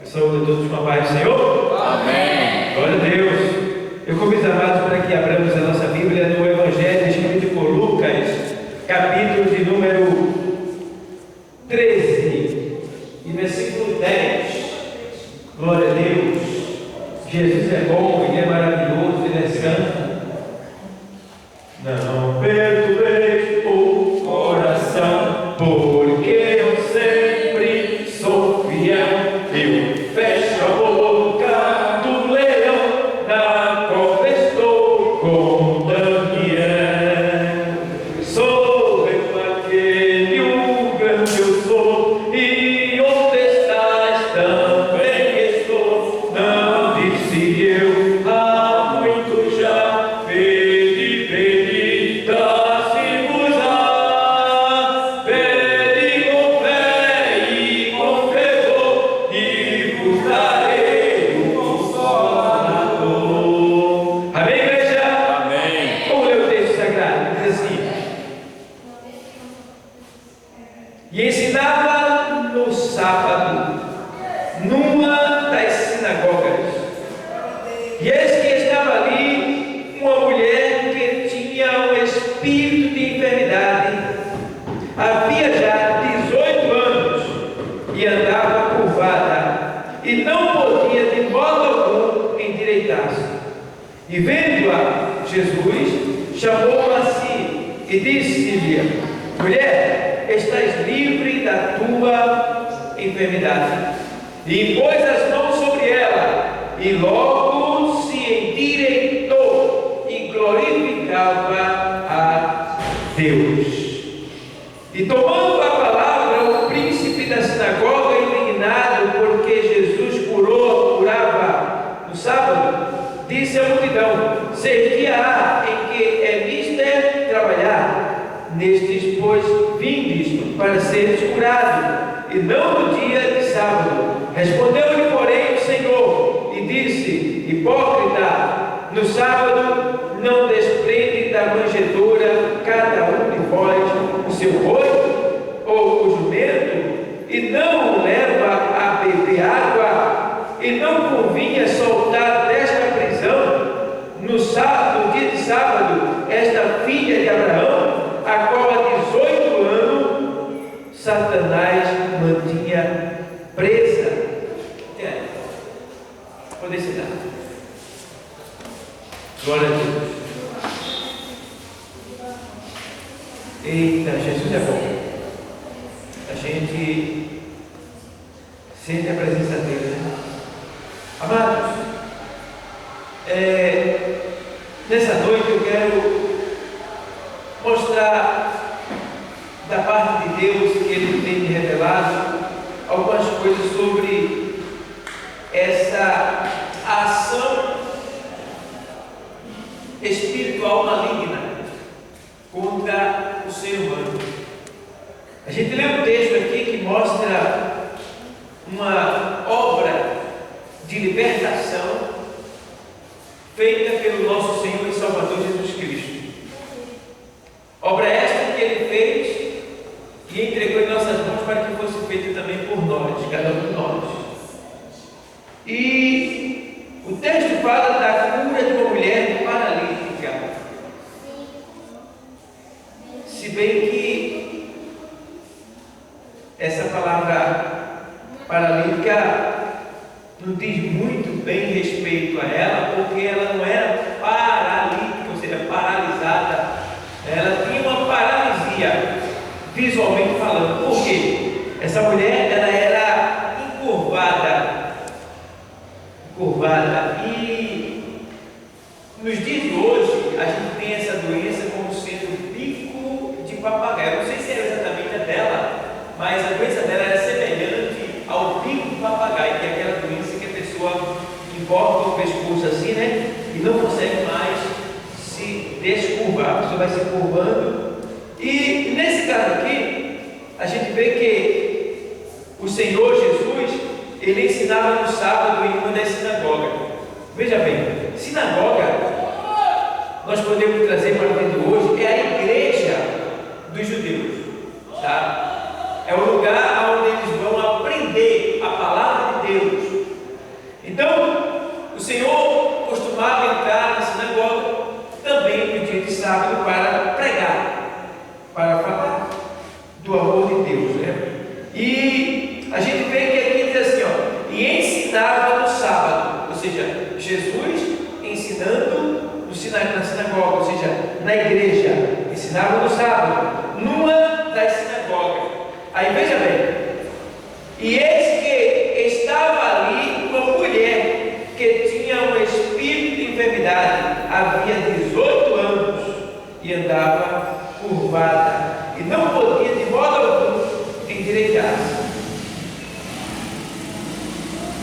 Saúde a todos com a paz do Senhor. Amém. Glória a Deus. Eu convido os amados para que abramos a nossa Bíblia no Evangelho escrito por Lucas, capítulo de número 13 e versículo 10. Glória a Deus. Jesus é bom, Ele é maravilhoso, Ele é santo. Não perturbeis o coração, porque eu sempre sou fiel. Eu fecho a boca do leão, na cova estou com Daniel. Sou eu aquele, o grande eu sou, e onde estás também estou. Não disse eu há muito já, pedi, dá-se-vos-á. Pedi com fé e com fervor, e vos darei o Consolador. Amém, igreja? Amém. Vamos ler o texto sagrado, diz assim: e ensinava no sábado, numa das sinagogas. E eis que estava ali uma mulher que tinha um espírito de enfermidade. Havia já 18 anos e andava curvada, e não podia de modo algum endireitar-se. E vendo-a, Jesus chamou-a a si e disse-lhe: mulher, estás livre da tua enfermidade. E impôs as mãos sobre ela, e logo se endireitou e glorificava a Deus. E tomando a palavra, o príncipe da sinagoga, indignado porque Jesus curava no sábado, disse à multidão: ser-te-á em que é mister trabalhar, nestes, pois, vindes para seres curado, e não no dia de sábado. Respondeu-lhe, porém, o Senhor, e disse: hipócrita, no sábado não desprende da manjedoura cada um de vós o seu boi ou o jumento, e não o leva a beber água? E não convinha soltar desta prisão no sábado, no dia de sábado, esta filha de Abraão, a qual há 18 anos Satanás mantinha presa? Pode ser dado. Glória a Deus. Eita, Jesus é bom. A gente sente a presença dele, né? Amados, nessa noite eu quero mostrar da parte de Deus que Ele tem me revelado algumas coisas sobre essa ação espiritual maligna contra o ser humano. A gente lê um texto aqui que mostra uma obra de libertação feita pelo nosso Senhor e Salvador Jesus Cristo. Obra esta que Ele fez e entregou em nossas mãos para que fosse feita também por nós, cada um de nós. E o texto fala da cura de uma mulher paralítica. Se bem que essa palavra paralítica não diz muito bem respeito a ela, porque ela não era paralítica, ou seja, paralisada. Ela tinha uma paralisia, visualmente falando. Por quê? Essa mulher, ela era encurvada. E nos dias de hoje, a gente tem essa doença como sendo bico de papagaio. Eu não sei se era exatamente a dela, mas a doença dela era semelhante ao bico de papagaio, que é aquela doença que a pessoa envolve o pescoço assim, né? E não consegue mais se descurvar, a pessoa vai se curvando. E nesse caso aqui, a gente vê que o Senhor Jesus, Ele ensinava no sábado em uma das sinagogas. Veja bem, sinagoga, nós podemos trazer para o dia de hoje, é a igreja dos judeus, tá? É o lugar onde eles vão aprender a palavra de Deus. de sábado para pregar, para falar do amor de Deus, né? E a gente vê que aqui diz assim, ó, e ensinava no sábado, ou seja, Jesus ensinando na sinagoga, ou seja, na igreja, ensinava no sábado, numa das sinagogas. Aí veja bem, e eis que estava ali uma mulher que tinha um espírito de enfermidade, havia 18 anos, e andava curvada, e não podia de modo algum endireitar-se.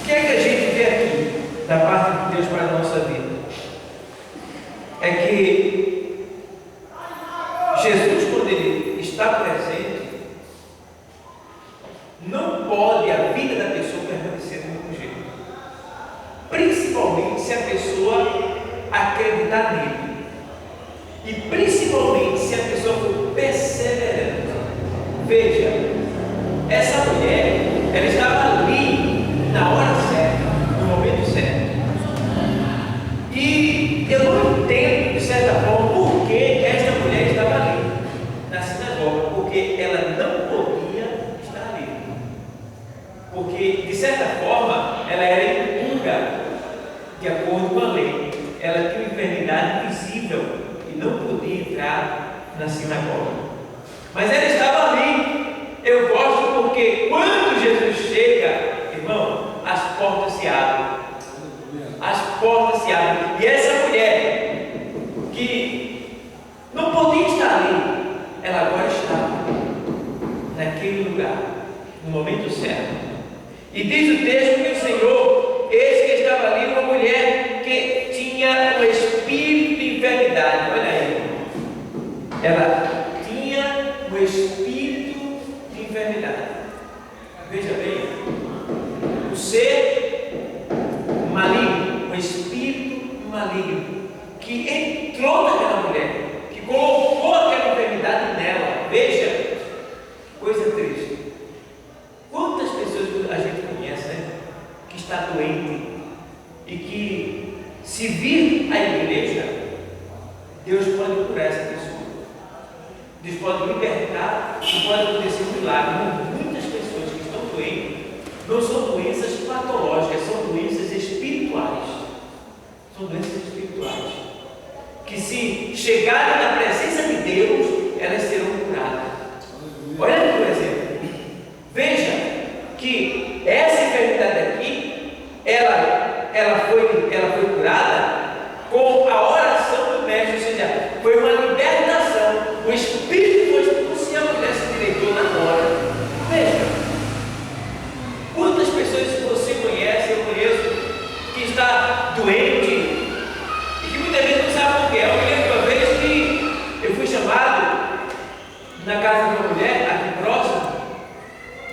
O que é que a gente vê aqui da parte de Deus para a nossa vida? É que Jesus, quando Ele está presente, não pode a vida da pessoa permanecer do mesmo jeito, principalmente se a pessoa acreditar nele, e principalmente se a pessoa for perseverante. Veja, essa mulher, ela estava ali na hora certa, no momento certo, e eu não entendo de certa forma por que esta mulher estava ali na sinagoga, porque ela não podia estar ali, porque de certa forma ela era impura de acordo com a lei, ela tinha uma enfermidade visível e não podia entrar na sinagoga, mas ela estava ali. Eu gosto porque quando Jesus chega, irmão, as portas se abrem, as portas se abrem, e essa mulher que não podia estar ali, ela agora está naquele lugar, no momento certo. E diz o texto que o Senhor, eis que estava ali uma mulher que tinha um espírito de enfermidade. Olha aí, ela tinha um espírito de enfermidade. Veja bem, o ser maligno, o espírito maligno que entrou naquela mulher, que colocou aquela enfermidade nela. Veja, coisa triste. Quantas pessoas a gente conhece, né, que está doente e que, se vir a igreja, Deus pode curar essa pessoa, Deus pode libertar e pode acontecer um milagre. Muitas pessoas que estão doentes não são doenças patológicas, são doenças espirituais. São doenças espirituais que, se chegarem na presença de Deus, elas serão curadas. Olha aqui, por exemplo. Veja que essa enfermidade aqui, ela foi curada com a oração do mestre, ou seja, foi uma libertação. O espírito foi expulso e a mulher se endireitou na hora. Veja, quantas pessoas você conhece, eu conheço, que está doente e que muitas vezes não sabe por quê. Eu me lembro uma vez que eu fui chamado na casa de uma mulher aqui próximo,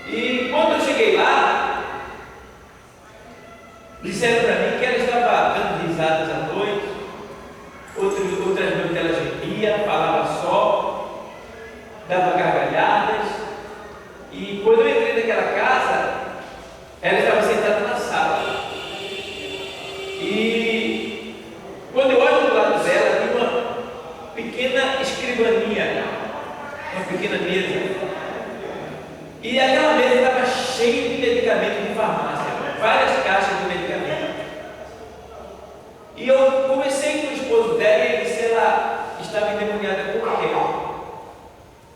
e quando eu cheguei lá, disseram para mim que ela estava dando risadas à noite, outras noites ela gemia, falava só, dava gargalhadas, e quando eu entrei naquela casa, ela estava sentada na sala, e quando eu olho do lado dela, vi uma pequena escrivaninha, uma pequena mesa, e aquela mesa estava cheia de medicamento de farmácia, várias caixas de medicamento. E eu conversei com o esposo dela e ele disse: ela estava endemoniada com o quê?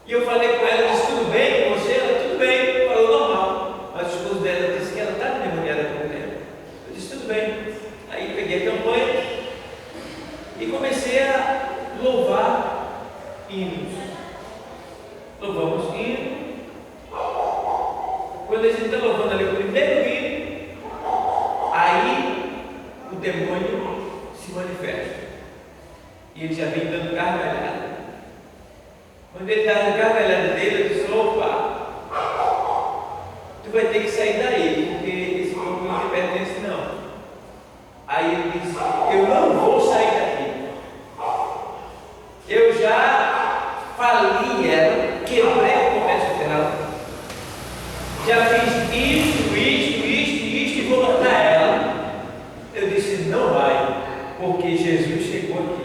E eu falei com ela, disse: tudo bem com você? Ela: tudo bem. Falou: normal. Mas o esposo dela disse que ela estava endemoniada com o quê? Eu disse: tudo bem. Aí eu peguei a campanha e comecei a louvar hinos. Louvamos hinos. Quando a gente está louvando ali o primeiro hino, aí o demônio se manifesta. E ele já vem dando gargalhada. Quando ele dá a gargalhada dele, eu disse: opa, tu vai ter que sair daí, porque esse corpo não te pertence não. Aí ele disse: eu não vou sair daqui. Eu já fali ela, quebrei o comércio dela. Já fiz isto e vou matar ela. Eu disse: não vai, porque Jesus chegou aqui.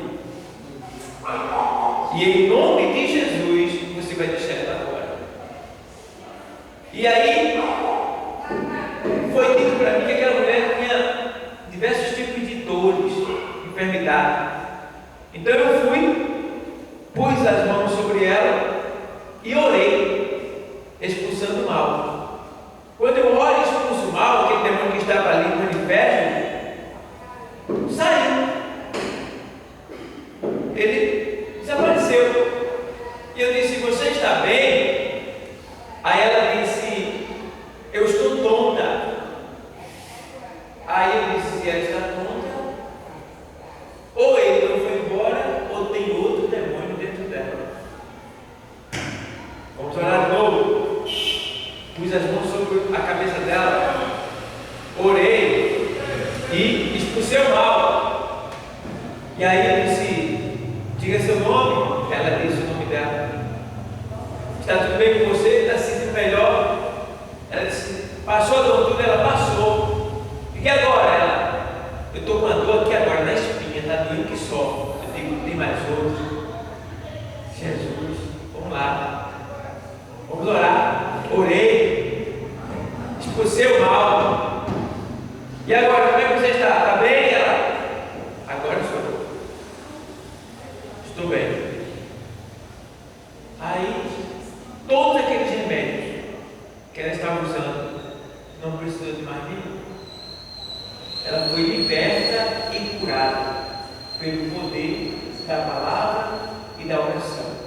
Então eu fui, pus as mãos sobre ela e orei, expulsando o mal. Quando eu oro e expulso o mal, aquele demônio que estava ali manifesto, saiu. Ele desapareceu. E eu disse: você está bem? Aí ela disse: eu estou tonta. Aí eu disse: se ela está tonta, ou ele não foi embora, ou tem outro demônio dentro dela. Vamos orar de novo. Pus as mãos sobre a cabeça dela, orei e expulsei o mal. E aí eu disse: diga seu nome. Ela disse o nome dela. Está tudo bem com você? Está se sentindo melhor? Ela disse: passou a doutora? Ela passou. E agora? Ela: eu estou com uma dor aqui agora na espinha, está doendo que só. Eu digo: tem mais outro. Jesus, vamos lá, vamos orar. Orei, expulsei o mal. E agora, como é que você está? Está bem? Ela: agora estou bem. Aí, todos aqueles remédios que ela estava usando, não precisou de mais nenhum. Ela foi liberta e curada pelo poder da palavra e da oração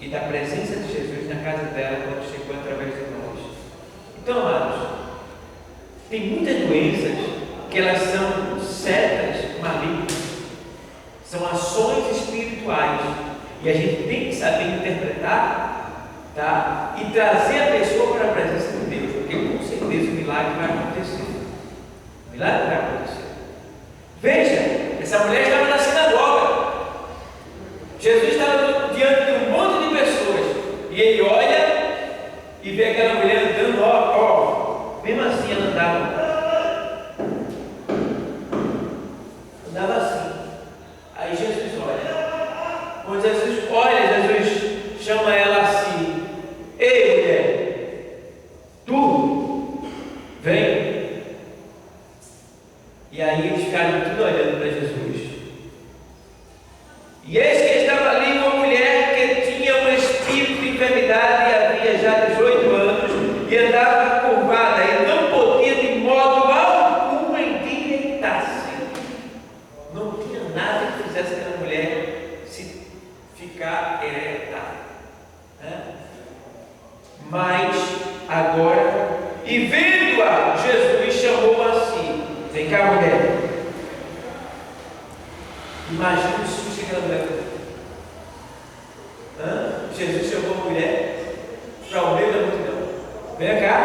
e da presença de Jesus na casa dela quando chegou através de nós. Então, amados, tem muitas doenças que elas são setas malignas, são ações espirituais, e a gente tem que saber interpretar, tá? E trazer a pessoa para a presença de Deus, porque com certeza o milagre vai acontecer. O milagre vai acontecer. Veja, essa mulher estava na sinagoga. Jesus estava diante de um monte de pessoas, e ele olha e vê aquela mulher andando, ó. Mesmo assim ela andava assim. Aí Jesus olha. Quando Jesus olha, Jesus chama ela assim: ei, mulher, tu vem. E aí eles ficaram tudo olhando para Jesus. E eis que estava ali uma mulher que tinha um espírito de enfermidade e havia já 18 anos e andava curvada e não podia de modo algum endireitar-se. Não tinha nada que fizesse aquela mulher se ficar ereta. Mas agora, e vendo-a, Jesus chamou assim: vem cá, mulher. Imagina o susto que aquela mulher teve. Jesus chamou a mulher para o meio da multidão: vem cá.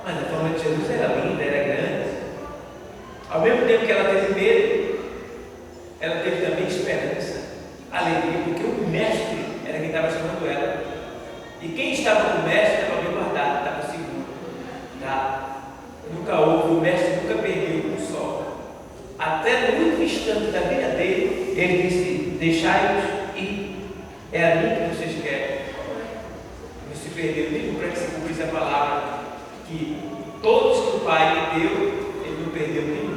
Mas a forma de Jesus era linda, era grande. Ao mesmo tempo que ela teve medo, ela teve também esperança, alegria, porque o mestre era quem estava chamando ela. E quem estava com o mestre estava bem guardado, estava seguro. Tá? Nunca houve, o mestre nunca perdeu um só. Até no último instante da vida dele, ele disse: deixai-os ir. É a mim que vocês querem. Não se perdeu nenhum para que se cumprisse a palavra, que todos que o Pai deu, ele não perdeu nenhum.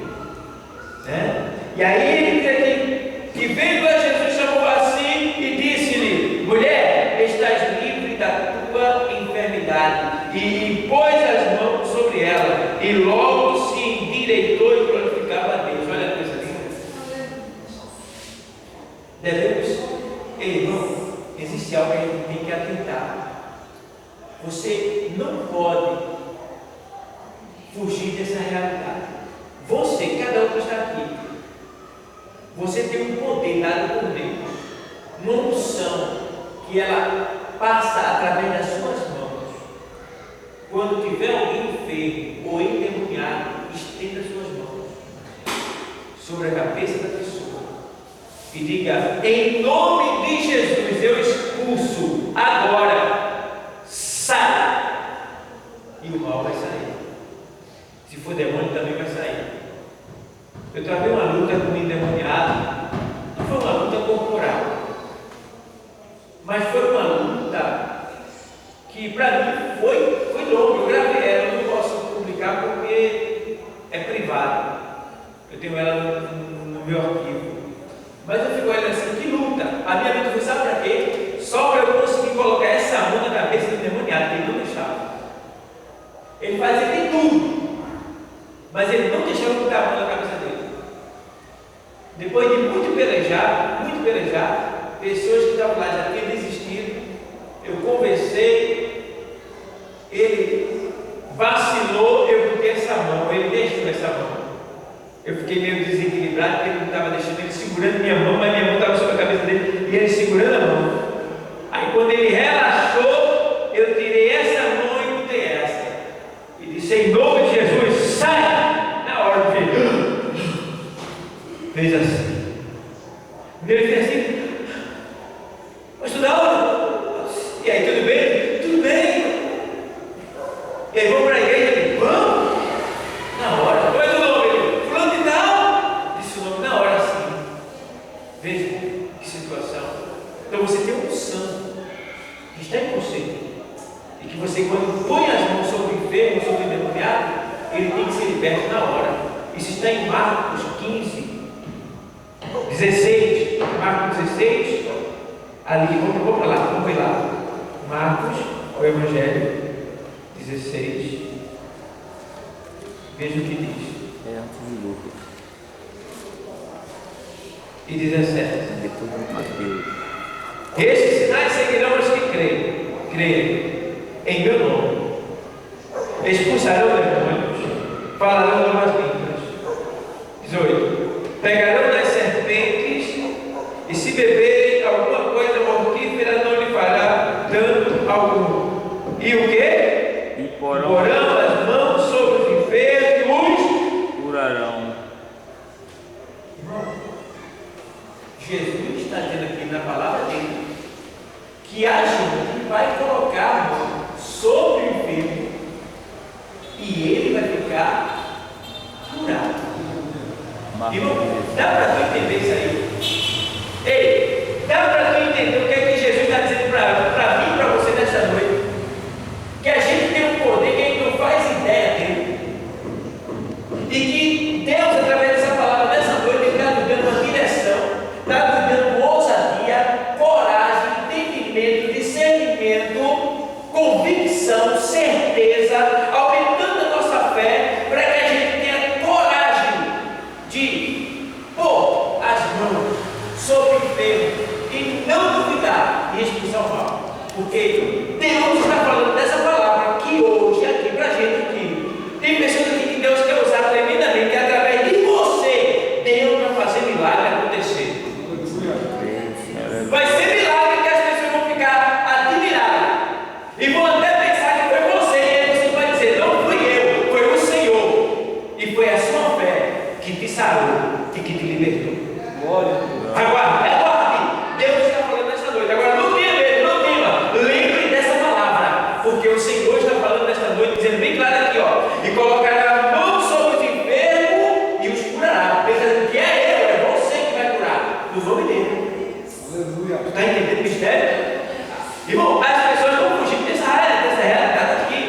E aí ele diz aqui que veio a Jesus, chamou assim e disse-lhe: mulher, estás livre da tua enfermidade. E pôs as mãos sobre ela, e logo se endireitou e glorificava a Deus. Olha a coisa linda. Devemos, irmão, existe algo que a gente tem que atentar. Você não pode fugir dessa realidade. Você, cada um que está aqui, você tem um poder dado por Deus, uma unção que ela passa através das suas mãos. Quando tiver alguém enfermo ou endemoniado, estenda suas mãos sobre a cabeça da pessoa e diga: em nome de Jesus eu expulso agora, sai, e o mal vai sair. Se for demônio também vai sair. Eu travei uma luta com um endemoniado. Não foi uma luta corporal, mas foi uma luta que para mim foi longa. Eu gravei ela, eu não posso publicar porque é privado. Eu tenho ela no meu fazer de tudo, mas ele não deixou botar a mão na cabeça dele. Depois de muito pelejar, pessoas que estavam lá já tinham desistido. Eu conversei, ele vacilou, eu botei essa mão, ele deixou essa mão. Eu fiquei meio desequilibrado, porque ele não estava deixando, ele segurando minha mão, mas minha mão estava sobre a cabeça dele e ele segurando a mão. Aí quando ele relaxou, eu tirei essa mão e botei essa. E disse: em nome de Jesus, sai! Na hora de fez assim. Ele fez assim: mas tu dá aula? E aí, tudo bem? Tudo bem. E aí, vamos para a igreja? Vamos? Na hora. Qual é o nome? Ele, fulano de tal. Disse o nome na hora, assim. Veja que situação. Então você tem um santo que está em você, e que você, quando põe as mãos sobre o enfermo, sobre o endemoniado, ele tem que ser liberto na hora. Isso está em Marcos 15, 16. Marcos 16, ali, vamos lá, vamos ver lá. Marcos, o Evangelho 16. Veja o que diz. É antes de Lucas. E 17. Depois de Mateus. Estes sinais seguirão os que creem em meu nome. Expulsarão demônios, falarão novas línguas. 18. Pegarão das serpentes, e se beberem alguma coisa mortífera, não lhe fará dano algum. E o quê? E porão as mãos sobre os enfermos e os curarão. Jesus está dizendo aqui na palavra dele que a gente vai colocar a mão sobre o enfermo e ele vai ficar curado. Irmão, dá para tu entender isso aí? Ei, dá para tu entender o que é que Jesus está dizendo para mim e para você nessa noite? Que a gente tem um poder que a gente não faz ideia dele. E que Deus, através dessa palavra, nessa noite, Ele está nos dando uma direção, está nos dando ousadia, coragem, entendimento, discernimento, convicção, certeza, aumentando a nossa fé, para que a gente tenha coragem de pôr as mãos sobre o enfermo e não duvidar e expulsar o mal. Porque Deus está falando dessa palavra aqui hoje, aqui para a gente aqui. Tem pessoas aqui que Deus quer usar tremendamente, e através de você, Deus vai fazer milagre acontecer. Vai ser milagre que as pessoas vão ficar admiradas e vão até pensar que foi você, e aí você vai dizer: não fui eu, foi o Senhor, e foi a sua fé que te sarou e que te libertou. Aguarde, Deus está falando nessa noite. Agora não tenha medo, não tema, lembre dessa palavra, porque o Senhor está falando nessa noite, dizendo bem claro aqui, ó: e colocará a mão sobre os enfermos e os curará. Pensando que é você que vai curar, no nome dele. Tu está entendendo o mistério? Irmão, as pessoas vão fugir dessa realidade aqui.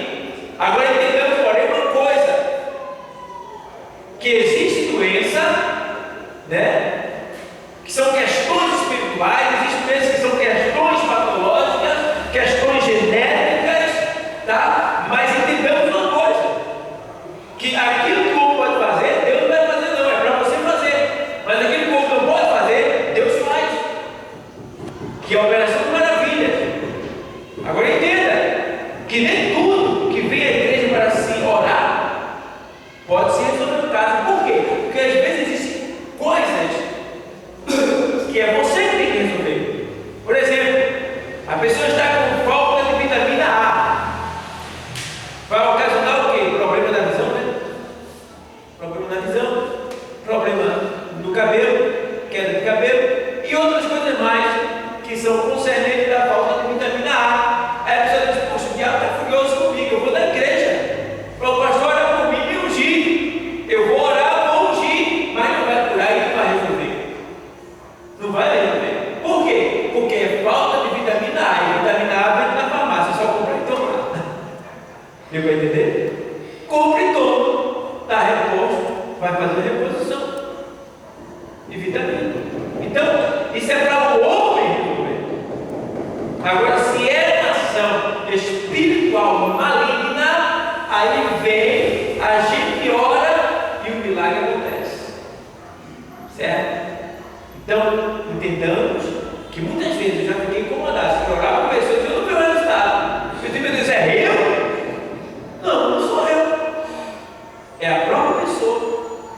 Agora entendemos, porém, uma coisa: que existe doença, né? Então, entendamos que muitas vezes eu já fiquei incomodado. Se eu orava com pessoas, eu não vi o resultado. Eu digo, meu Deus, é eu? Não, não sou eu. É a própria pessoa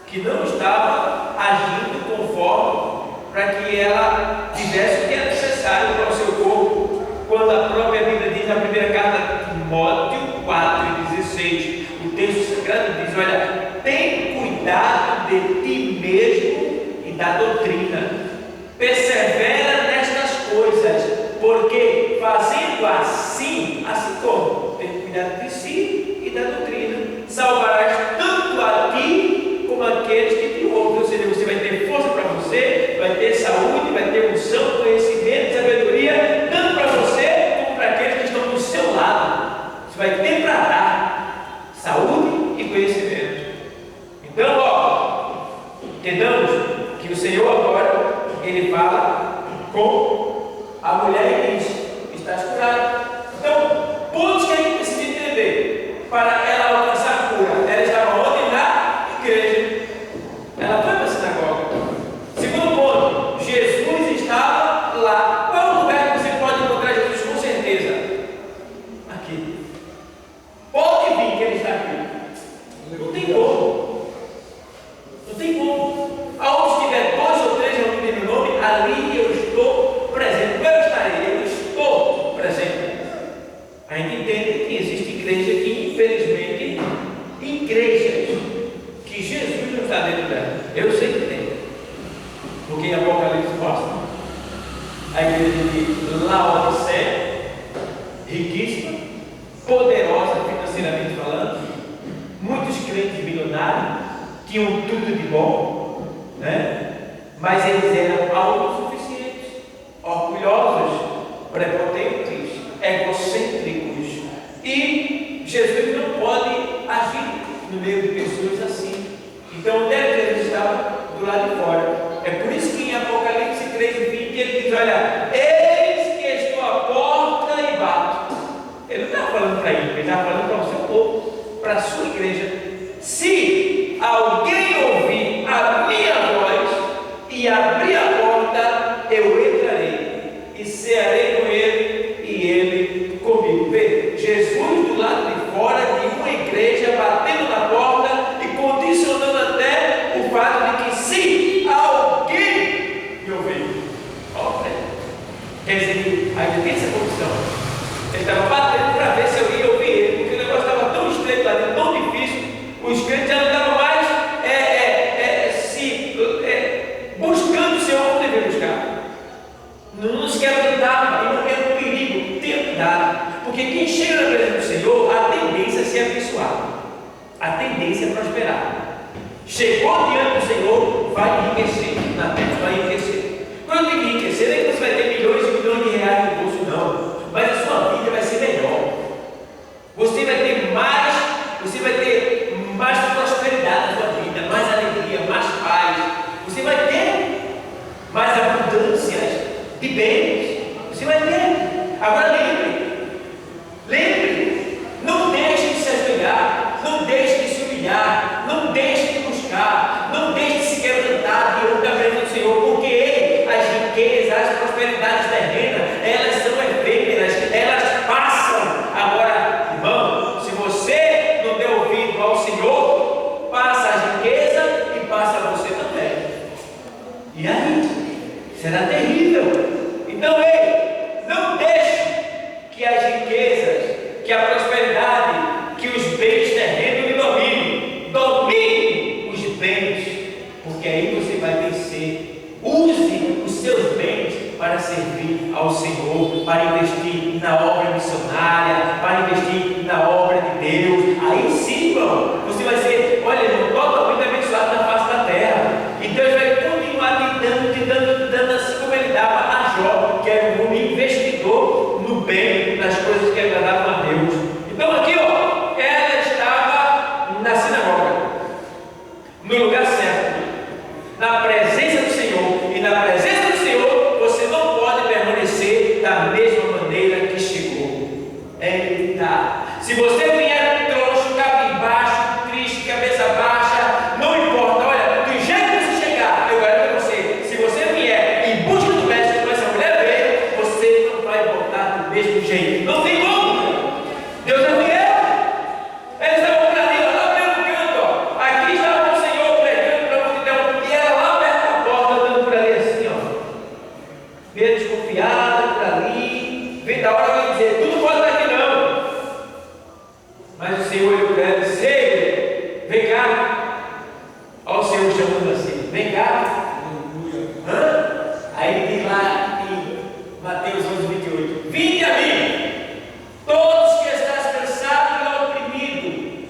que não estava agindo conforme para que ela fizesse o que era necessário para o seu corpo. Quando a própria Bíblia diz na primeira carta de Timóteo 4:16, o texto sagrado diz: olha, tem cuidado de ti mesmo e da doutrina, persevera nestas coisas, porque fazendo assim como tem cuidado de si e da doutrina, salvarás tanto a ti como aqueles que te ouvem. Ou seja, você vai ter força para você, vai ter saúde, vai ter unção, conhecimento, sabedoria, tanto para você como para aqueles que estão do seu lado. Você vai ter para dar saúde e conhecimento. Então, entendamos que o Senhor agora, Ele fala com a mulher e diz: estás curada. Então, pontos que a gente precisa entender para ela alcançar a cura. Ela estava ontem na igreja, ela foi para a sinagoga. Segundo ponto, Jesus estava lá. Qual é o lugar que você pode encontrar Jesus com certeza? Aqui. Pode vir que Ele está aqui. Não tem como. Não tem como. Aonde estiver 2 ou 3 reunidos em meu nome, ali eu estou presente. Eu estarei, eu estou presente. A gente entende que existe igreja que, infelizmente, igrejas que Jesus não está dentro dela. Eu sei que tem. Porque em Apocalipse mostra a igreja de Laodiceia, riquíssima, poderosa financeiramente falando, muitos crentes milionários, tinham tudo de bom, né? Mas eles eram autossuficientes, orgulhosos, prepotentes, egocêntricos, e Jesus não pode agir no meio de pessoas assim. Então, onde é que Jesus estava? Do lado de fora. É por isso que em Apocalipse 3:20 ele diz: olha, eis que estou à porta e bato. Ele não estava falando para ele estava falando para o seu povo, para a sua igreja. Se alguém ouvir a minha voz e abrir a porta, eu entrarei e cearei com ele e ele comigo. Vê, Jesus do lado de fora de uma igreja, batendo na porta e condicionando até o fato de que se alguém me ouvir, quer dizer, ainda tem essa condição. Ele estava batendo para ver se eu ia ouvir ele, porque o negócio estava tão estreito lá dentro, tão difícil, os crentes já não estavam mais buscando o Senhor como deveriam buscar. Não se quebrantavam, e não era um perigo, ter cuidado, porque quem chega na presença do Senhor, a tendência é ser abençoado, a tendência é prosperar. Chegou diante do Senhor, vai enriquecer, na terra vai enriquecer. Quando eu digo enriquecer, não é que você vai ter milhões e milhões de reais no bolso, não, mas a sua vida vai ser melhor. Você vai ter mais prosperidade na sua vida, mais alegria, mais paz. Você vai ter mais abundâncias de bens. Você vai ter. Agora lembre, não deixe de se ajoelhar, não deixe de se humilhar, não deixe de buscar, não deixe de se quebrantar diante da presença do Senhor, porque as riquezas, as prosperidades terrenas, elas são efêmeras, elas passam. Agora, irmão, se você não der ouvido ao Senhor, passa a riqueza e passa a você também. E aí? Será terrível. Então, não deixe que as riquezas, que a prosperidade, que os bens terrenos lhe dominem. Domine os bens, porque aí você vai vencer. Use os seus bens para servir ao Senhor, para investir na obra missionária, para investir na obra de Deus. Aí sim, irmão, você vai ser, olha, irmão, totalmente abençoado na face da terra. E Deus vai continuar te dando assim como Ele dava a Jó, que era um homem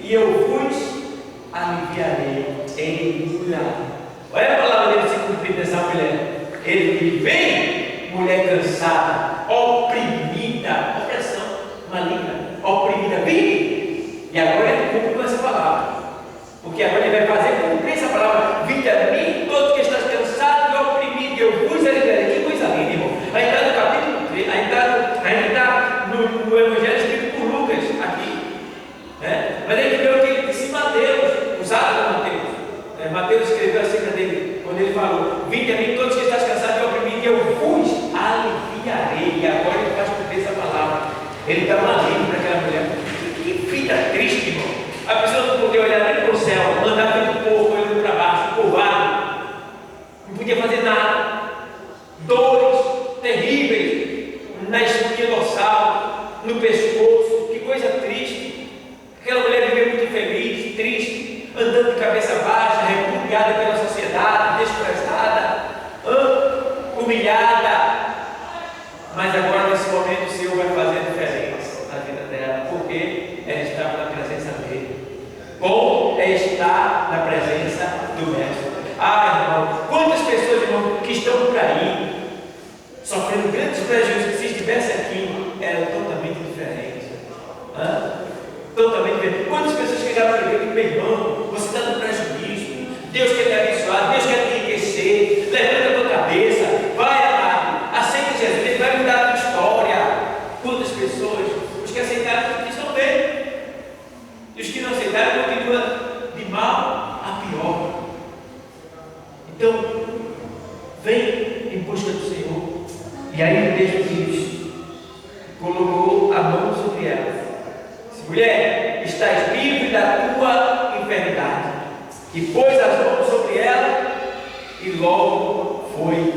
e eu vos aliviarei. Olha a palavra dele se cumprir dessa mulher. Ele vem, mulher cansada, oprimida, opressão maligna, oprimida, vem. E agora ele cumpre com essa palavra, porque agora ele vai fazer cumprir essa palavra: vinde a mim, todos que estão cansados e oprimidos, eu vos aliviarei. Que coisa linda, irmão. Aí está no capítulo 3, aí está no Evangelho escrito por Lucas, aqui. Mas a gente vê o que ele disse em Mateus, usado por Mateus. Mateus escreveu acerca dele, quando ele falou: vinde a mim todos que estão cansados e oprimidos, eu vos aliviarei. E agora ele faz cumprir essa palavra. Ele dá uma alívio para aquela mulher. Que vida triste, irmão. A pessoa não podia olhar nem para o céu, andar pelo povo, olhando para baixo, curvado, não podia fazer nada. Dores terríveis na espinha dorsal, no pescoço. Que coisa triste. Aquela mulher viveu muito infeliz, triste, andando de cabeça baixa, repudiada pela sociedade, desprezada, humilhada. Mas agora, nesse momento, o Senhor vai fazer a diferença na vida dela, porque ela estava na presença dele. Bom é estar na presença do Mestre. Irmão, quantas pessoas, irmão, que estão por aí sofrendo grandes prejuízos, que se estivesse aqui, eram totalmente diferentes. Totalmente diferente. Quantas pessoas que já perguntam: meu irmão, você está no prejuízo, Deus quer te abençoar, Deus quer te enriquecer, levanta a tua cabeça, vai, amado, aceita Jesus, Ele vai mudar a tua história. Quantas pessoas, os que aceitaram, estão bem, e os que não aceitaram continuam de mal a pior. Então, vem em busca do Senhor. E aí o texto diz: colocou a mão sobre ela. Mulher, estás livre da tua enfermidade. E pôs as mãos sobre ela e logo foi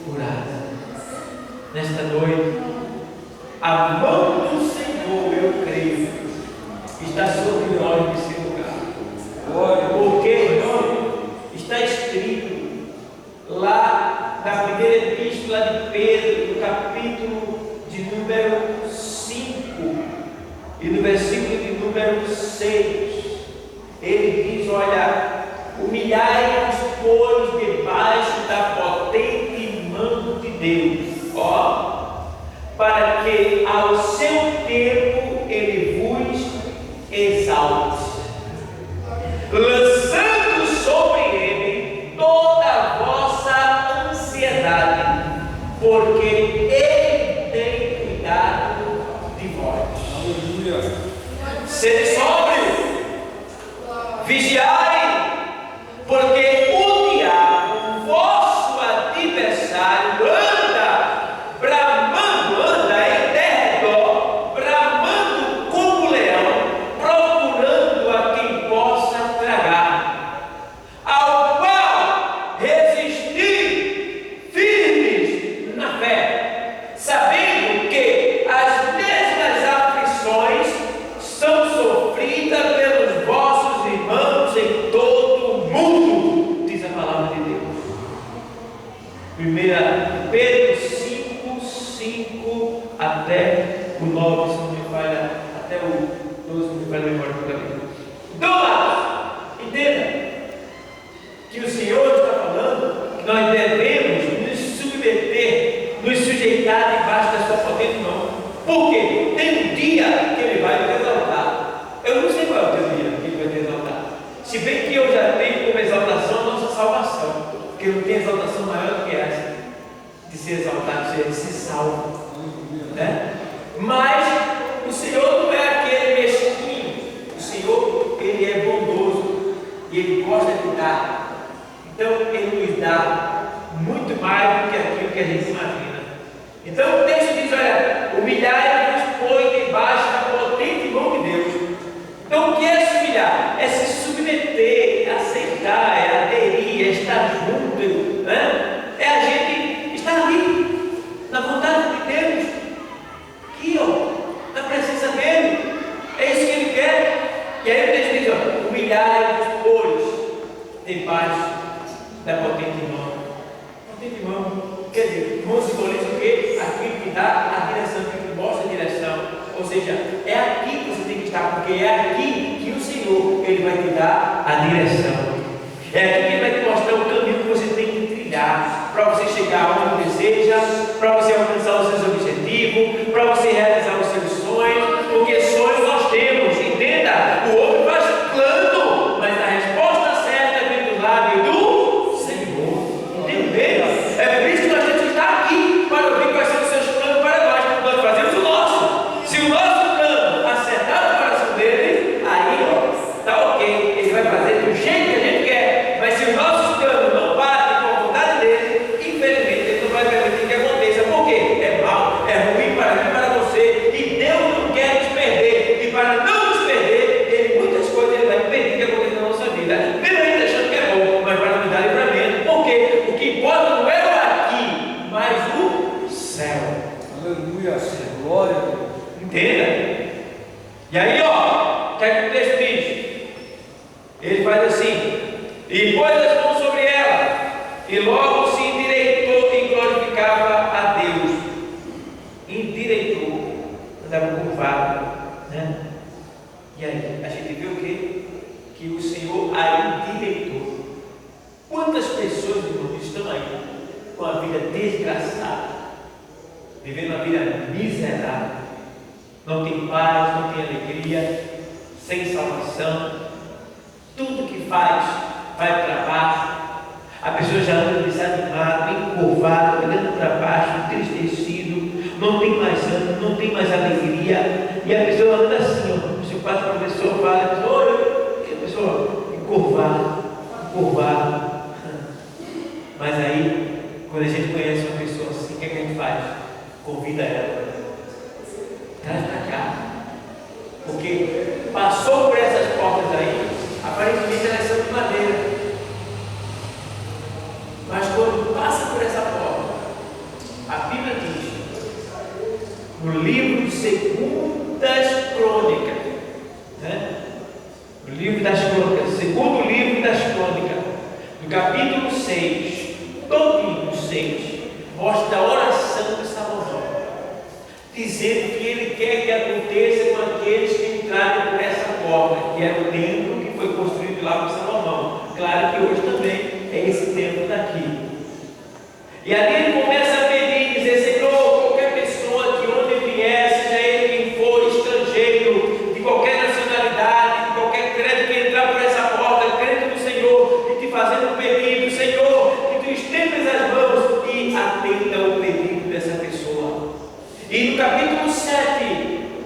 curada. Nesta noite, a mão do Senhor, eu creio, está sobre nós nesse lugar. Porque, irmão, está escrito lá na primeira epístola de Pedro, no capítulo de número 5. E no versículo de número 6, ele diz: olha, humilhai-vos, pois, debaixo da potente mão de Deus, para que ao seu tempo ele vos exalte, lançando sobre ele toda a vossa ansiedade, porque ele tem cuidado de vós. Sede sóbrio, vigiai, porque o diabo, vosso adversário, anda em derredor, bramando como leão, procurando a quem possa tragar, ao qual resistir firmes na fé, sabendo que as mesmas aflições são sofridas pelos vossos irmãos em todo o mundo, diz a palavra de Deus. 1 Pedro 5 até o 9, se não me falha, até o 12, se não me falha a memória do caminho. Então, entenda que o Senhor está falando que nós devemos nos submeter, nos sujeitar debaixo da sua potente mão. Por quê? Tem um dia que Ele vai nos exaltar. Eu não sei qual é o teu dia que Ele vai te exaltar. Se bem que eu já tenho como exaltação a nossa salvação, porque não tem exaltação maior do que essa, de ser exaltado, de ser salvo. Mas o Senhor não é aquele mesquinho. O Senhor, Ele é bondoso e Ele gosta de dar. Então Ele nos dá muito mais do que aquilo que a gente imagina. Então o texto diz: olha, humilhai-vos, pois, debaixo da potente mão de Deus. Então o que é se humilhar? É se submeter, é aceitar, é aderir, é estar junto, é a gente estar ali, na vontade de Deus, aqui, na presença dEle. É isso que Ele quer. E aí o texto diz: olha, humilhai-vos, pois, debaixo da potente mão. Potente mão, quer dizer, mão simboliza o quê? Aquilo que dá a direção, aquilo que mostra a direção. Ou seja, é aqui que você tem que estar, porque é aqui que o Senhor Ele vai te dar a direção. É aqui que Ele vai te mostrar o caminho que você tem que trilhar para você chegar onde deseja, para você alcançar os seus objetivos, para você realizar os seus sonhos, porque sonhos nós temos, entenda? O homem faz plano, mas a resposta certa vem do lábio do Senhor. Entendeu? É por isso que nós temos que estar aqui para ouvir quais são os seus planos para nós. Nós fazemos o nosso. Se o nosso plano acertar o coração dele, aí está ok. Ele vai fazer do jeito que a gente quer. Mas se o nosso plano não bate com a vontade dele, infelizmente ele não vai permitir que aconteça. Por quê? É mal, é ruim para mim, para você. E Deus não quer nos perder. E para não nos perder, Ele muitas coisas Ele vai impedir que aconteça na nossa vida. Mesmo a gente achando que é bom, mas para nos dar livramento. Porque o que importa não é o aqui, mas o céu. Aleluia, glória a Deus. Entenda? E aí, ó, o que é que o texto diz? Ele faz assim: e pôs as mãos sobre ela, e logo se endireitou e glorificava a Deus. Endireitou, andava curvado, né? E aí, a gente viu o quê? Que o Senhor a endireitou. Quantas pessoas, irmãos, estão aí com a vida desgraçada, vivendo uma vida miserável, não tem paz, não tem alegria, sem salvação, tudo que faz vai para baixo, a pessoa já anda desanimada, encurvada, olhando para baixo, entristecido, não tem mais ânimo, não tem mais alegria, e a pessoa anda assim, ó, o seu pai, a pessoa fala, a pessoa encurvada. Mas aí, quando a gente conhece uma pessoa assim, o que é que a gente faz? Convida ela, traz para cá, porque passou por essas portas aí, aparentemente elas são de madeira, mas quando passa por essa porta, a Bíblia diz, no livro de Segundas Crônicas, né? No livro das Crônicas, segundo livro das Crônicas, no capítulo 6, todinho 6, mostra a oração de Salomão, dizendo que ele quer que aconteça com aqueles que entrarem por essa porta, que era o templo que foi construído lá por Salomão. Claro que hoje também é esse templo daqui. E ali ele começa a pedir, dizer: Senhor, qualquer pessoa de onde vier, seja ele quem for, estrangeiro, de qualquer nacionalidade, de qualquer credo que entrar por essa porta, crendo no Senhor, e te fazendo um pedido, Senhor, que tu estendas as mãos e atenda o pedido dessa pessoa. E no capítulo 7,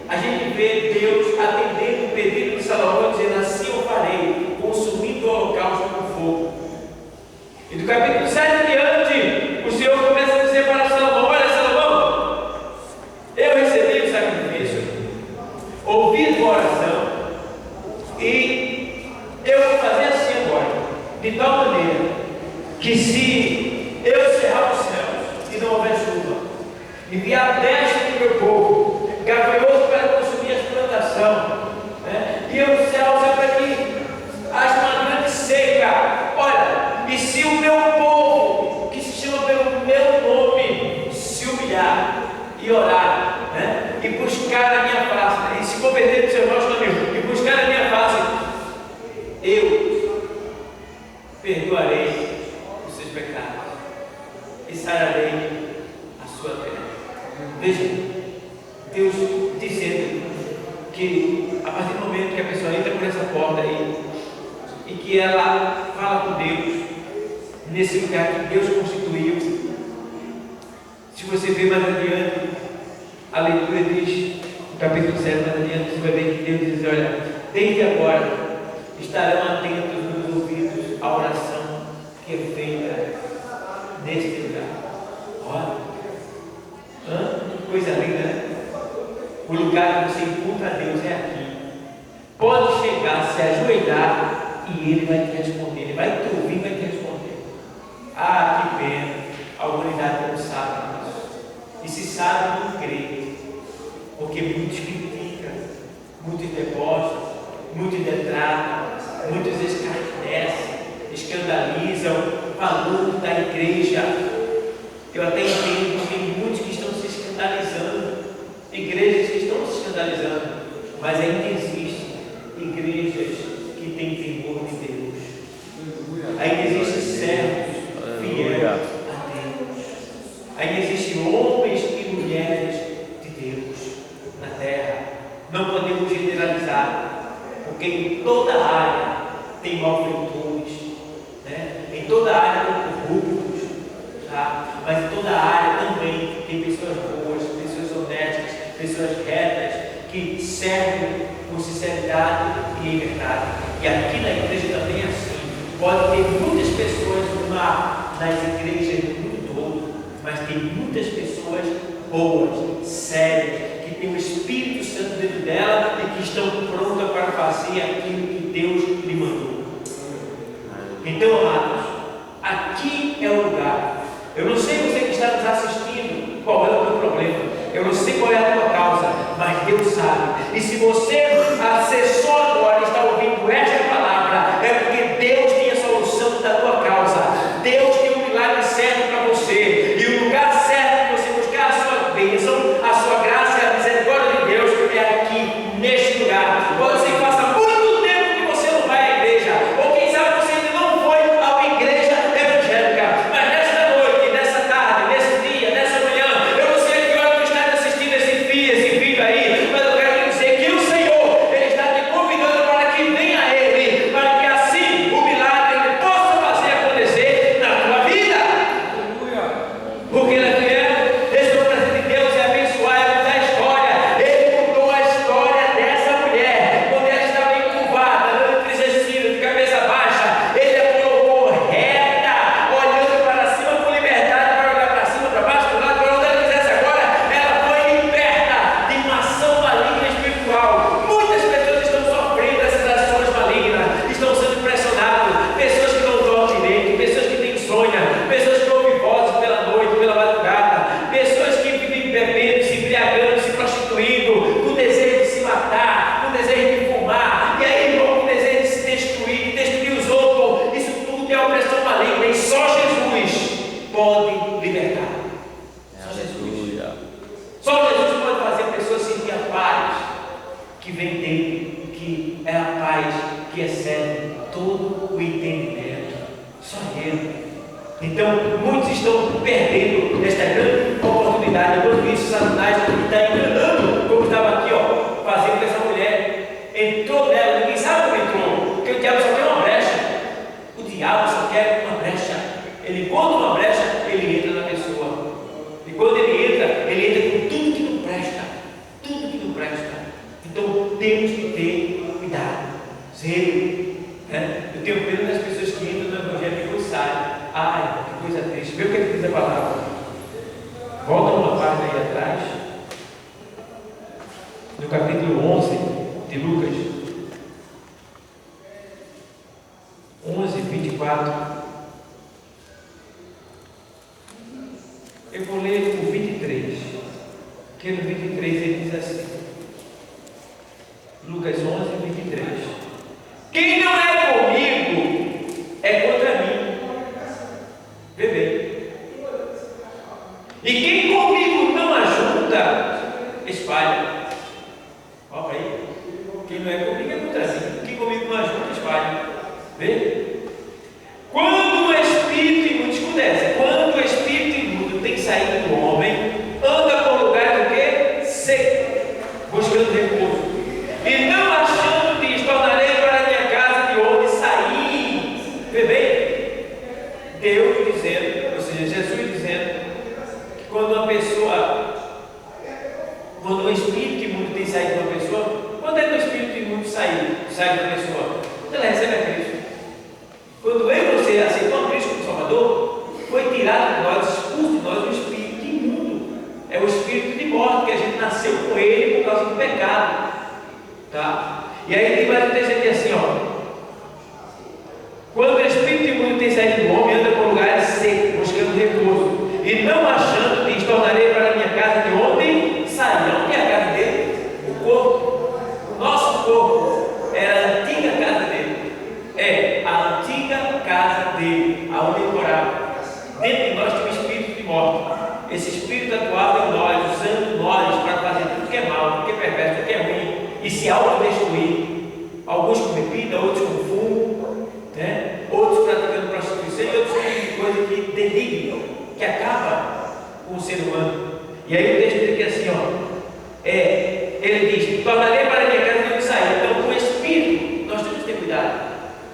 a gente vê Deus atendendo o pedido de Salomão, dizendo: assim eu farei, consumindo o holocausto com fogo. E do capítulo 7 em diante, o Senhor começa a dizer para Salomão: olha, Salomão, eu recebi o sacrifício, ouvi a tua oração, e eu vou fazer assim agora, de tal maneira que se eu cerrar os céus e não houver chuva, enviar peste para o meu povo, gafanhoto para consumir as plantações, né? E os céus é para que haja uma grande seca. Olha, e se o meu povo, que se chama pelo meu nome, se humilhar e orar, né? E buscar a minha face, e se converter no seu nosso caminho, e buscar a minha face, eu perdoarei os seus pecados e sararei a sua terra. Veja, Deus dizendo que a partir do momento que a pessoa entra por essa porta aí e que ela fala com Deus nesse lugar que Deus constituiu, se você ver mais adiante, a leitura diz, no capítulo 7 mais adiante, você vai ver que Deus diz: olha, desde agora estarão atentos nos ouvidos à oração que é feita neste lugar. Olha, que coisa linda, né? O lugar que você encontra Deus é aqui. Pode chegar, se ajoelhar e Ele vai te responder. Ele vai te ouvir e vai te responder. Ah, que pena, a humanidade não sabe disso. E se sabe, não crê. Porque muitos criticam, muitos debocham, muitos detratam, muitos escarnecem, escandalizam, falando da igreja. Eu até entendo que tem muitos que estão se escandalizando, igrejas que estão se escandalizando. tem malfeitores, né? Em toda área tem corruptos, tá? Mas em toda área também tem pessoas boas, pessoas honestas, pessoas retas, que servem com sinceridade e liberdade. E aqui na igreja também é assim. Pode ter muitas pessoas nas igrejas do mundo todo, mas tem muitas pessoas boas, sérias, que têm o Espírito Santo dentro dela e que estão prontas para fazer aquilo que Deus lhe mandou. Então, amados, aqui é o lugar. Eu não sei você que está nos assistindo qual é o teu problema, eu não sei qual é a tua causa, mas Deus sabe. E se você acessou agora e está ouvindo esta palavra, é porque Deus tem a solução da tua causa. Deus tem um milagre certo para você, e o lugar certo de você buscar a sua bênção, a sua graça e a misericórdia de Deus é aqui, neste lugar. Pode ser que faça muito tempo que você não vai à igreja, ou quem sabe você ainda não foi a uma igreja evangélica, mas nesta noite, nessa tarde, nesse dia, nessa manhã, eu não sei a que hora tu está assistindo esse vídeo aí, mas eu quero dizer que o Senhor, Ele está te convidando para que venha a Ele, para que assim o milagre Ele possa fazer acontecer na tua vida. Porque Ele é fiel. Esse é o presente de Deus, é abençoar, é mudar a história. Ele mudou a história dessa mulher, quando ela estava encurvada, andando entristecida, de cabeça baixa. Ele a colocou reta, olhando para cima com liberdade, para olhar para cima, para baixo, para o lado, para onde ela quisesse. Agora ela foi liberta de uma ação maligna espiritual. Muitas pessoas estão sofrendo essas ações malignas, estão sendo pressionadas. Pessoas que não dormem direito, pessoas que têm insônia, pessoas que ouvem vozes pela noite, pela madrugada, pessoas que vivem bebendo, se embriagando, se prostituindo, com desejo de se matar, com desejo de fumar, e aí irmão, com desejo de se destruir, de destruir os outros. Isso tudo é opressão maligna, e só Jesus pode libertar. Só Jesus. Aleluia. Só Jesus pode fazer a pessoa sentir a paz que vem dele, que é a paz que excede todo o entendimento. Só Ele. Então, muitos estão perdendo esta grande oportunidade. Enquanto isso, Satanás está enganando, como estava aqui, fazendo com essa mulher. Entrou nela, ninguém sabe como entrou, porque o diabo só quer uma brecha. O diabo só quer uma brecha. Ele encontra uma brecha, ele entra na pessoa. E quando ele entra com tudo que não presta. Tudo que não presta. Então temos que ter cuidado. Zelo. Né? Eu tenho pena das pessoas que entram no evangelho e depois saem. Ai, que coisa triste. Vê o que ele diz a palavra. Volta uma página aí atrás. No capítulo 11 de Lucas. 11, 24. Eu vou ler o 23, que no 23 ele diz assim, Lucas 11, 23, quem não é comigo é contra mim, bebê, e quem comigo não ajunta, espalha. Olha aí, quem não é comigo é contra mim, quem comigo não ajunta, espalha. Vê? Quando o espírito imundo, escuta essa, quando o espírito imundo tem saído do homem, anda por lugar do que? Seco, buscando repouso, e não achando diz, tornarei para a minha casa de onde saí. Vê bem? Deus dizendo, ou seja, Jesus dizendo, que quando uma pessoa, quando o espírito imundo tem saído de uma pessoa, quando é que o espírito imundo sai de uma pessoa? Quando ela recebe a Cristo.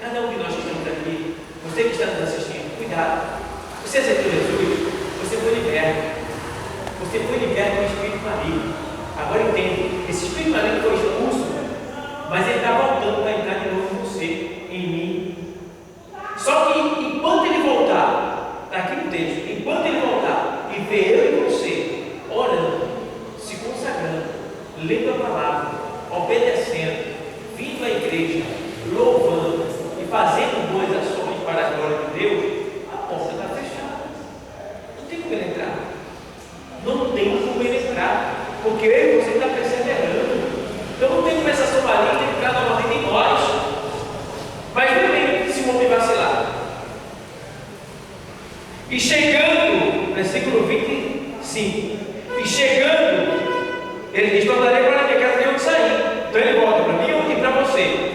Cada um de nós que estamos aqui, você que está nos assistindo, cuidado. Você aceitou Jesus, você foi liberto. Você foi liberto do espírito maligno. Agora entende, esse espírito maligno foi expulso, mas ele está voltando para entrar de novo em você, em mim. Só que enquanto ele voltar, está aqui no texto, enquanto ele voltar e ver eu e você orando, se consagrando, lendo a palavra, obedecendo, vindo à igreja, louvando e fazendo boas ações para a glória de Deus, a porta está fechada. Não tem como ele entrar. Não tem como ele entrar. Porque eu e você está perseverando. Então não tem como essa ação maligna entrar novamente em nós. Mas não tem se o homem vacilar. E chegando, versículo 25. E chegando, ele diz: tornarei para minha casa de onde sair. Então ele volta para mim e para você.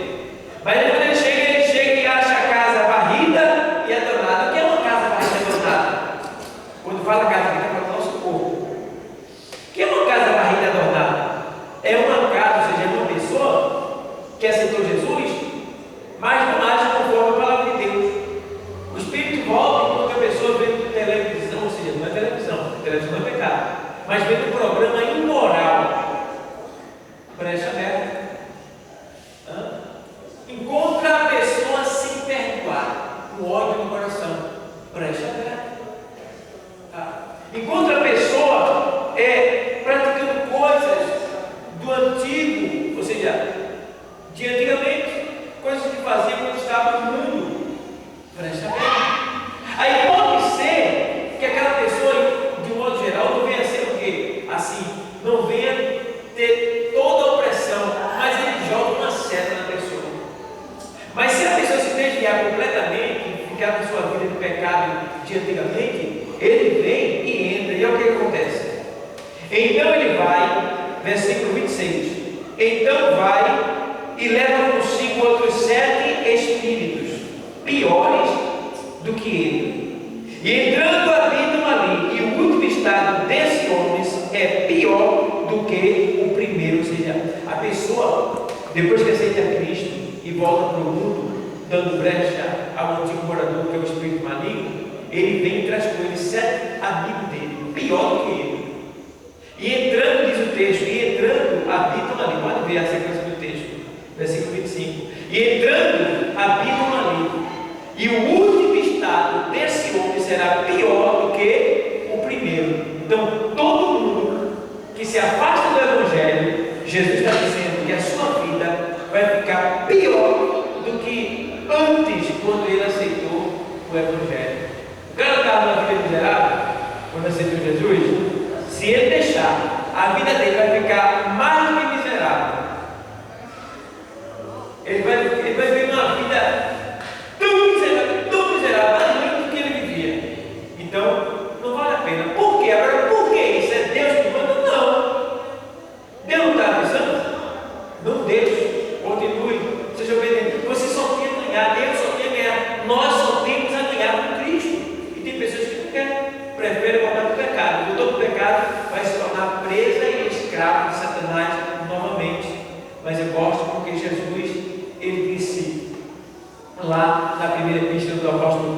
Mas quando ele chega e acha a casa varrida e adornada. O que é uma casa varrida e adornada? Quando fala casa varrida, é para o nosso corpo. O que é uma casa varrida e adornada? É uma casa, ou seja, uma pessoa que aceitou Jesus, mas não age conforme a palavra de Deus. O Espírito volta enquanto a pessoa vê televisão, ou seja, não é televisão é pecado, mas vê um programa imoral. Preste aberto. Encontra a pessoa sem perdoar, o ódio no coração. Preste aberto. Encontra a pessoa praticando coisas do antigo, ou seja, de antigamente, coisas que fazia quando estava no mundo. Preste atenção. Aí pode ser que aquela pessoa, de um modo geral, não venha a ser o quê? Assim, não venha ter toda a opressão, mas ele joga uma seta na pessoa. Mas se a pessoa se desviar completamente, ficar na sua vida de pecado de antigamente, ele vem e entra, e é o que acontece. Então ele vai, versículo 26, então vai e leva consigo outros 7 espíritos, piores do que ele, e entrando habitam ali, e o último estado desses homens é pior do que o primeiro. Ou seja, a pessoa, depois que aceita Cristo e volta para o mundo, dando brecha ao antigo morador, que é o espírito maligno, ele vem e traz com ele 7 amigos dele, pior do que ele. E entrando, diz o texto, e entrando, habitam ali. Pode ver a sequência do texto, versículo 25. E entrando, habitam ali. E o último estado desse homem será pior do que o primeiro. Então, todo mundo que se afasta do Evangelho, Jesus está dizendo que a sua vida vai ficar pior do que antes, quando ele aceitou o Evangelho. O cara estava na vida miserável, quando aceitou Jesus. Se ele deixar, a vida dele vai ficar mais do que miserável. Ele vai viver uma vida tão miserável, mais ruim do que ele vivia. Então, não vale a pena. Por quê? Agora, por que isso? É Deus que manda? Não. Deus não está avisando? Não deixe. Continue. Seja obediente. Você só tem a ganhar. Eu só tenho a ganhar. Nós só temos a ganhar com Cristo. E tem pessoas que não querem. Preferem voltar para o pecado. Voltou para o pecado, vai se tornar presa e escravo de Satanás novamente. Mas eu gosto porque Jesus, ele disse lá na primeira epístola do apóstolo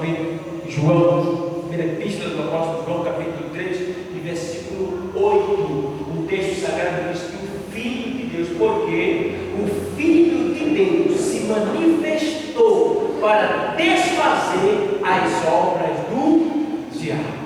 João, primeira epístola do apóstolo João, capítulo 3, e versículo 8, o texto sagrado diz que o Filho de Deus, porque o Filho de Deus se manifestou para desfazer as obras do diabo.